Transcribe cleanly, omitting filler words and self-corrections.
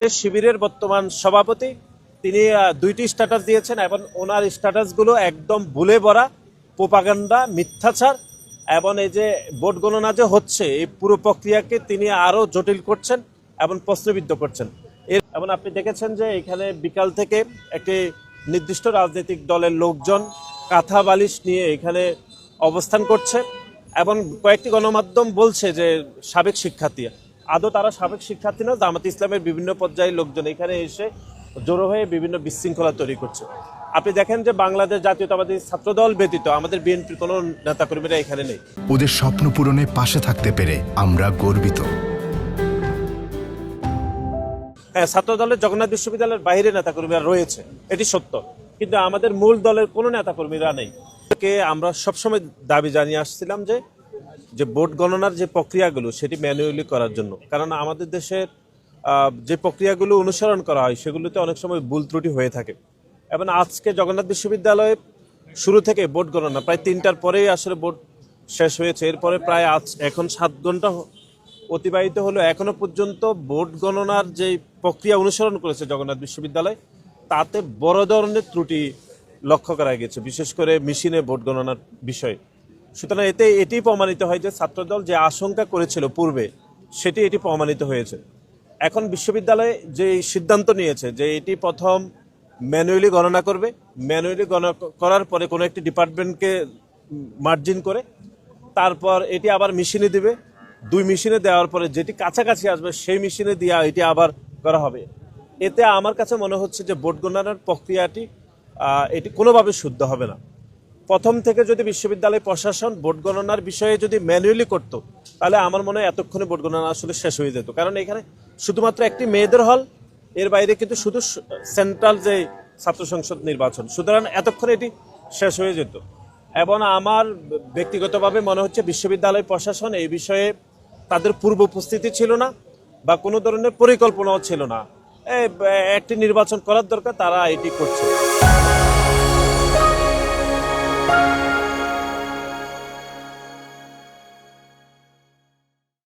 শিবিরের বর্তমান সভাপতি তিনি দুইটি স্ট্যাটাস দিয়েছেন এবং ওনার স্ট্যাটাসগুলো একদম ভুলে ভরা প্রোপাগান্ডা, মিথ্যাচার এবং এই যে ভোট গণনা যে হচ্ছে এই পুরো প্রক্রিয়াকে তিনি আরও জটিল করছেন এবং প্রশ্নবিদ্ধ করছেন। এবং আপনি দেখেছেন যে এখানে বিকাল থেকে একটি নির্দিষ্ট রাজনৈতিক দলের লোকজন কাঁথা বালিশ নিয়ে এখানে অবস্থান করছে এবং কয়েকটি গণমাধ্যম বলছে যে সাবেক শিক্ষার্থী। আদৌ তারা সাবেক শিক্ষার্থী না, জামাত ইসলামের বিভিন্ন পর্যায়ের লোকজন এখানে এসে জড়ো হয়ে বিভিন্ন বিশৃঙ্খলা তৈরি করছে। আপনি দেখেন যে বাংলাদেশ জাতীয়তাবাদী ছাত্রদল ব্যতীত আমাদের বিএনপির কোনো নেতাকর্মীরা এখানে নেই। ওদের স্বপ্ন পূরণে পাশে থাকতে পেরে আমরা গর্বিত। হ্যাঁ, ছাত্রদলের জগন্নাথ বিশ্ববিদ্যালয়ের বাইরে নেতাকর্মীরা রয়েছে, এটি সত্য, কিন্তু আমাদের মূল দলের কোনো নেতাকর্মীরা নেই। আমরা সবসময় দাবি জানিয়ে আসছিলাম যে ভোট গণনার যে প্রক্রিয়াগুলো সেটি ম্যানুয়ালি করার জন্য, কারণ আমাদের দেশের যে প্রক্রিয়াগুলো অনুসরণ করা হয় সেগুলোতে অনেক সময় ভুল ত্রুটি হয়ে থাকে। এবং আজকে জগন্নাথ বিশ্ববিদ্যালয়ে শুরু থেকে ভোট গণনা প্রায় 3টার পরেই আসলে ভোট শেষ হয়েছে। এরপরে প্রায় এখন 7 ঘন্টা অতিবাহিত হলো, এখনো পর্যন্ত ভোট গণনার যে প্রক্রিয়া অনুসরণ করেছে জগন্নাথ বিশ্ববিদ্যালয় তাতে বড় ধরনের ত্রুটি লক্ষ্য করা গেছে, বিশেষ করে মেশিনে ভোট গণনার বিষয়ে। সুতরাং এটি প্রমাণিত হয় যে ছাত্রদল যে আশঙ্কা করেছিল পূর্বে এটি প্রমাণিত হয়েছে। এখন বিশ্ববিদ্যালয় যে সিদ্ধান্ত নিয়েছে যে এটি প্রথম ম্যানুয়ালি গণনা করবে, ম্যানুয়ালি গণনা করার পরে কোনো একটি ডিপার্টমেন্টকে মার্জিন করে তারপর এটি আবার মেশিনে দিবে, 2 মেশিনে দেওয়ার পরে যেটি কাছাকাছি আসবে সেই মেশিনে দিয়ে এটি আবার করা হবে। এতে আমার কাছে মনে হচ্ছে যে ভোট গণনার প্রক্রিয়াটি এটি কোনোভাবে শুদ্ধ হবে না। প্রথম থেকে যদি বিশ্ববিদ্যালয় প্রশাসন ভোট গণনার বিষয়ে যদি ম্যানুয়ালি করতো তাহলে আমার মনে হয় এতক্ষণে ভোট গণনা আসলে শেষ হয়ে যেত, কারণ এখানে শুধুমাত্র একটি মেয়েদের হল, এর বাইরে কিন্তু শুধু সেন্ট্রাল যে ছাত্র সংসদ নির্বাচন, সুতরাং এতক্ষণে এটি শেষ হয়ে যেত। এবং আমার ব্যক্তিগতভাবে মনে হচ্ছে বিশ্ববিদ্যালয় প্রশাসন এই বিষয়ে তাদের পূর্ব উপস্থিতি ছিল না বা কোনো ধরনের পরিকল্পনাও ছিল না। একটি নির্বাচন করার দরকার, তারা এটি করছে।